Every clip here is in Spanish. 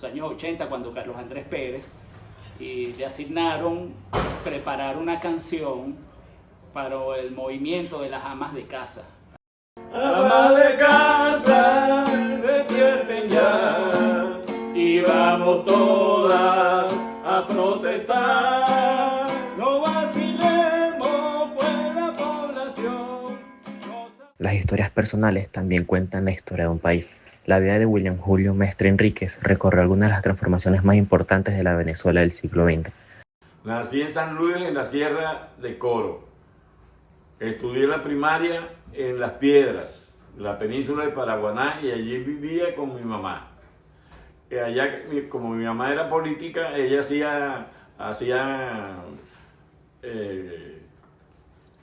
los años 80, cuando Carlos Andrés Pérez, y le asignaron preparar una canción para el movimiento de las amas de casa. Amas de casa, despierten ya, y vamos todas a protestar. No vacilemos, pues la población no sabe. Las historias personales también cuentan la historia de un país. La vida de William Julio Mestre Enríquez recorrió algunas de las transformaciones más importantes de la Venezuela del siglo XX. Nací en San Luis, en la Sierra de Coro. Estudié la primaria en Las Piedras, la península de Paraguaná, y allí vivía con mi mamá. Allá, como mi mamá era política, ella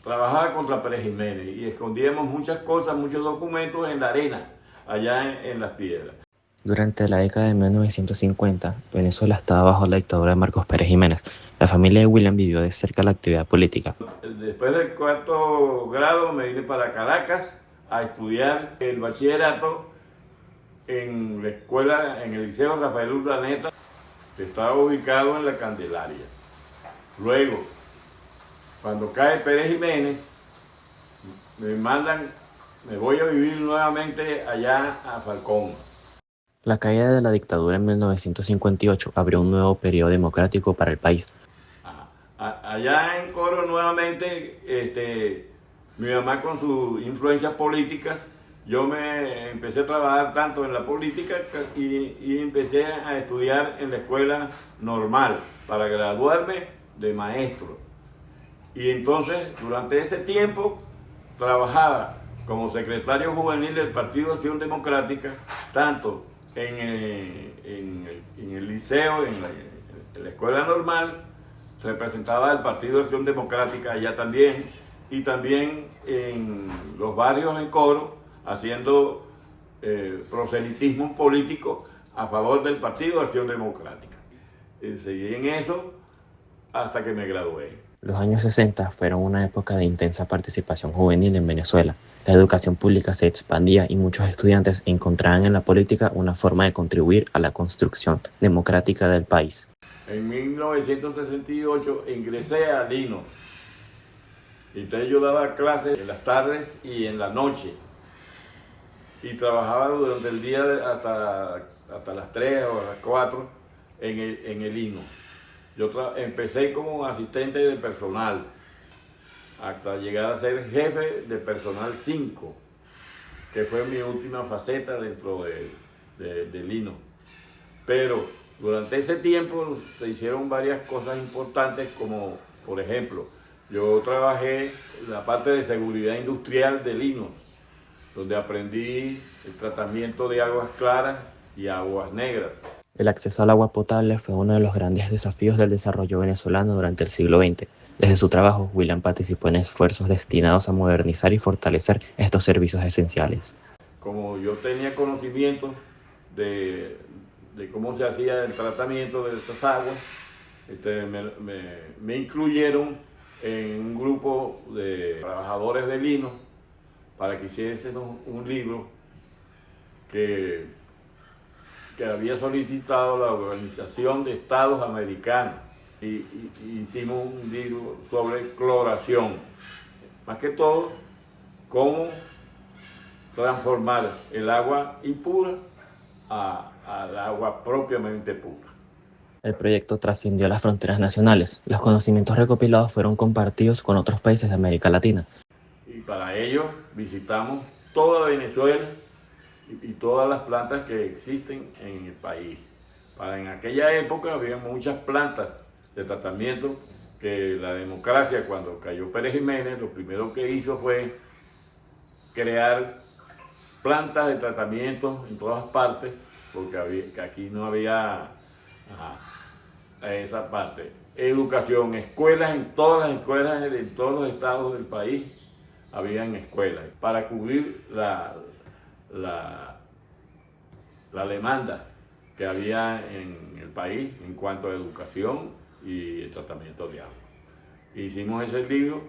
trabajaba contra Pérez Jiménez y escondíamos muchas cosas, muchos documentos en la arena, allá en Las Piedras. Durante la década de 1950, Venezuela estaba bajo la dictadura de Marcos Pérez Jiménez. La familia de William vivió de cerca la actividad política. Después del cuarto grado me vine para Caracas a estudiar el bachillerato en la escuela, en el Liceo Rafael Urdaneta, que estaba ubicado en la Candelaria. Luego, cuando cae Pérez Jiménez, me voy a vivir nuevamente allá a Falcón. La caída de la dictadura en 1958 abrió un nuevo periodo democrático para el país. Allá en Coro nuevamente, mi mamá con sus influencias políticas, yo me empecé a trabajar tanto en la política y empecé a estudiar en la escuela normal para graduarme de maestro. Y entonces, durante ese tiempo, trabajaba como secretario juvenil del Partido Acción Democrática, tanto en el liceo, en la escuela normal, representaba el Partido Acción Democrática allá también, y también en los barrios en Coro, haciendo proselitismo político a favor del Partido Acción Democrática. Seguí en eso hasta que me gradué. Los años 60 fueron una época de intensa participación juvenil en Venezuela. La educación pública se expandía y muchos estudiantes encontraban en la política una forma de contribuir a la construcción democrática del país. En 1968 ingresé a Lino. Entonces yo daba clases en las tardes y en la noche. Y trabajaba durante el día hasta las 3 o las 4 en el Lino. Yo empecé como asistente de personal, hasta llegar a ser jefe de personal 5, que fue mi última faceta dentro de Lino. Pero durante ese tiempo se hicieron varias cosas importantes, como por ejemplo, yo trabajé en la parte de seguridad industrial de Lino, donde aprendí el tratamiento de aguas claras y aguas negras. El acceso al agua potable fue uno de los grandes desafíos del desarrollo venezolano durante el siglo XX. Desde su trabajo, William participó en esfuerzos destinados a modernizar y fortalecer estos servicios esenciales. Como yo tenía conocimiento de cómo se hacía el tratamiento de esas aguas, me incluyeron en un grupo de trabajadores de Lino para que hiciésemos un libro que había solicitado la Organización de Estados Americanos, y hicimos un libro sobre cloración, más que todo cómo transformar el agua impura al agua propiamente pura. El proyecto trascendió las fronteras nacionales. Los conocimientos recopilados fueron compartidos con otros países de América Latina. Y para ello visitamos toda Venezuela y todas las plantas que existen en el país. En aquella época había muchas plantas de tratamiento que la democracia, cuando cayó Pérez Jiménez, lo primero que hizo fue crear plantas de tratamiento en todas partes, porque aquí no había esa parte. Educación, escuelas, en todas las escuelas, en todos los estados del país, habían escuelas para cubrir la demanda que había en el país en cuanto a educación y el tratamiento de agua. Hicimos ese libro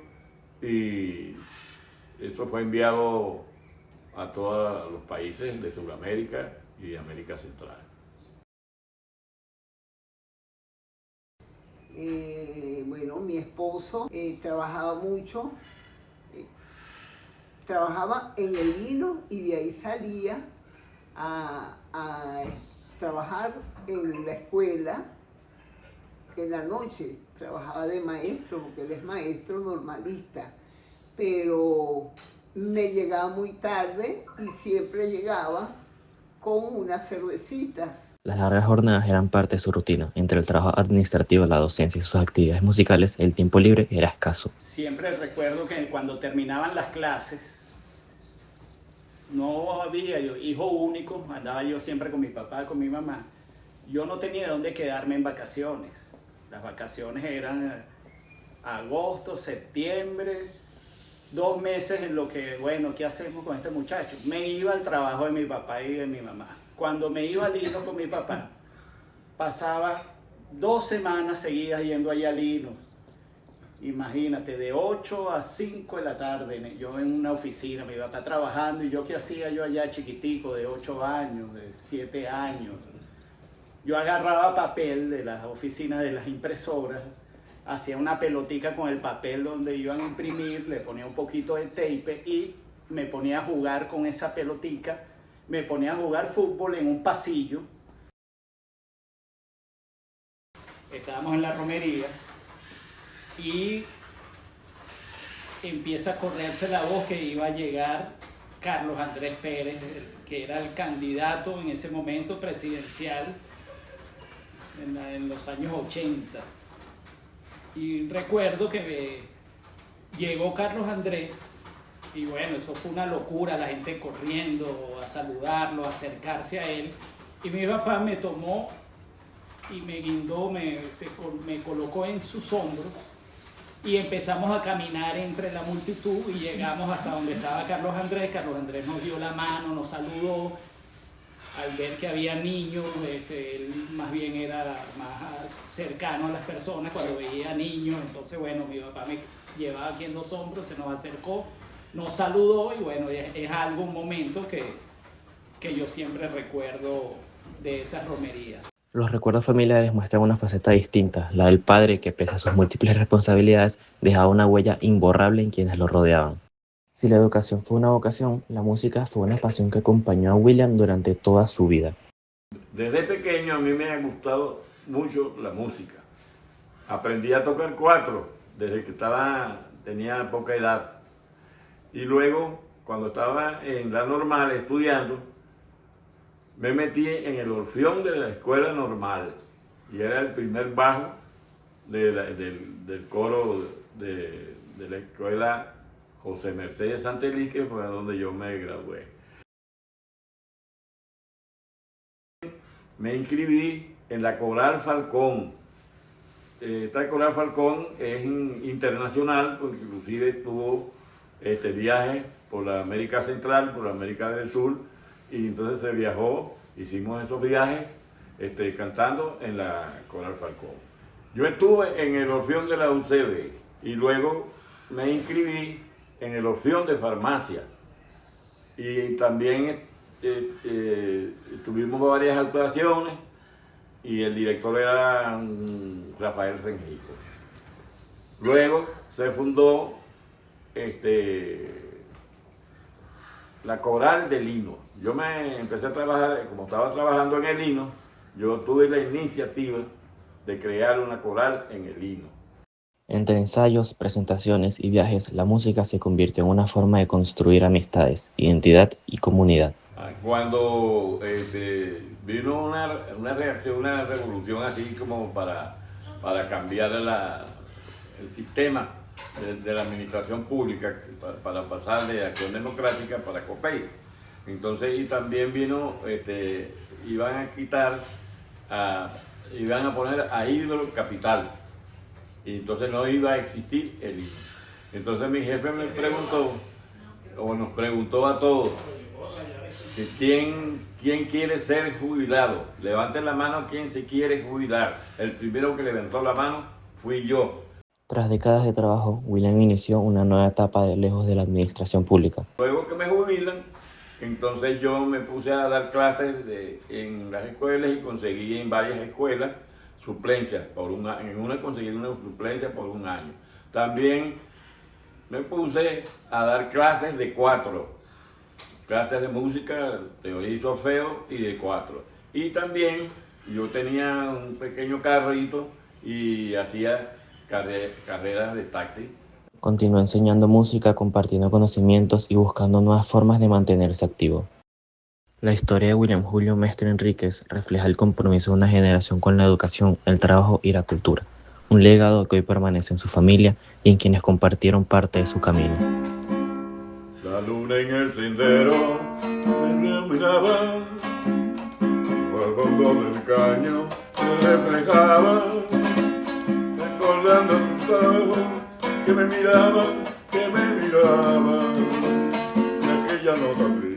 y eso fue enviado a todos los países de Sudamérica y América Central. Bueno, mi esposo trabajaba mucho, eh, trabajaba en el lino y de ahí salía a trabajar en la escuela en la noche. Trabajaba de maestro, porque él es maestro normalista, pero me llegaba muy tarde y siempre llegaba con unas cervecitas. Las largas jornadas eran parte de su rutina. Entre el trabajo administrativo, la docencia y sus actividades musicales, el tiempo libre era escaso. Siempre recuerdo que cuando terminaban las clases, no había yo, hijo único, andaba yo siempre con mi papá, con mi mamá. Yo no tenía dónde quedarme en vacaciones. Las vacaciones eran agosto, septiembre, 2 meses en lo que, bueno, ¿qué hacemos con este muchacho? Me iba al trabajo de mi papá y de mi mamá. Cuando me iba al Lino con mi papá, pasaba 2 semanas seguidas yendo allá al Lino. Imagínate, de 8 a 5 de la tarde, yo en una oficina, mi papá trabajando, y yo qué hacía yo allá chiquitico, de 8 años, de 7 años. Yo agarraba papel de las oficinas de las impresoras, hacía una pelotica con el papel donde iban a imprimir, le ponía un poquito de tape y me ponía a jugar con esa pelotica, me ponía a jugar fútbol en un pasillo. Estábamos en la romería y empieza a correrse la voz que iba a llegar Carlos Andrés Pérez, que era el candidato en ese momento presidencial en los años 80. Y recuerdo que llegó Carlos Andrés y bueno, eso fue una locura, la gente corriendo a saludarlo, a acercarse a él. Y mi papá me tomó y me guindó, me colocó en sus hombros y empezamos a caminar entre la multitud y llegamos hasta donde estaba Carlos Andrés. Carlos Andrés nos dio la mano, nos saludó. Al ver que había niños, él más bien era más cercano a las personas cuando veía niños. Entonces, bueno, mi papá me llevaba aquí en los hombros, se nos acercó, nos saludó y bueno, es algo, un momento que yo siempre recuerdo de esas romerías. Los recuerdos familiares muestran una faceta distinta, la del padre que, pese a sus múltiples responsabilidades, dejaba una huella imborrable en quienes lo rodeaban. Si la educación fue una vocación, la música fue una pasión que acompañó a William durante toda su vida. Desde pequeño a mí me ha gustado mucho la música. Aprendí a tocar cuatro desde que tenía poca edad. Y luego, cuando estaba en la normal estudiando, me metí en el orfeón de la escuela normal. Y era el primer bajo del coro de la escuela José Mercedes Santeliz, que fue donde yo me gradué. Me inscribí en la Coral Falcón. Esta Coral Falcón es internacional, porque inclusive tuvo viajes por la América Central, por la América del Sur, y entonces se viajó, hicimos esos viajes cantando en la Coral Falcón. Yo estuve en el orfeón de la UCB y luego me inscribí en el orfeón de farmacia y también tuvimos varias actuaciones y el director era Rafael Rengico. Luego se fundó la Coral del Lino. Yo me empecé a trabajar, como estaba trabajando en el Lino, yo tuve la iniciativa de crear una coral en el Lino. Entre ensayos, presentaciones y viajes, la música se convirtió en una forma de construir amistades, identidad y comunidad. Cuando vino una reacción, una revolución así como para cambiar el sistema de la administración pública, para pasar de Acción Democrática para COPEI. Entonces, y también vino, iban a poner a Hidro Capital. Y entonces no iba a existir el INE. Entonces mi jefe me preguntó, o nos preguntó a todos, que quién quiere ser jubilado. Levanten la mano quien se quiere jubilar. El primero que levantó la mano fui yo. Tras décadas de trabajo, William inició una nueva etapa de lejos de la administración pública. Luego que me jubilan, entonces yo me puse a dar clases en las escuelas y conseguí en varias escuelas suplencias por un año. En una conseguí una suplencia por un año. También me puse a dar clases de 4, clases de música, teoría y solfeo y de 4. Y también yo tenía un pequeño carrito y hacía carreras de taxi. Continuó enseñando música, compartiendo conocimientos y buscando nuevas formas de mantenerse activo. La historia de William Julio Mestre Enríquez refleja el compromiso de una generación con la educación, el trabajo y la cultura, un legado que hoy permanece en su familia y en quienes compartieron parte de su camino. La luna en el sendero me iluminaba, al fondo del caño se reflejaba, recordando tus ojos que me miraban, de aquella nota triste.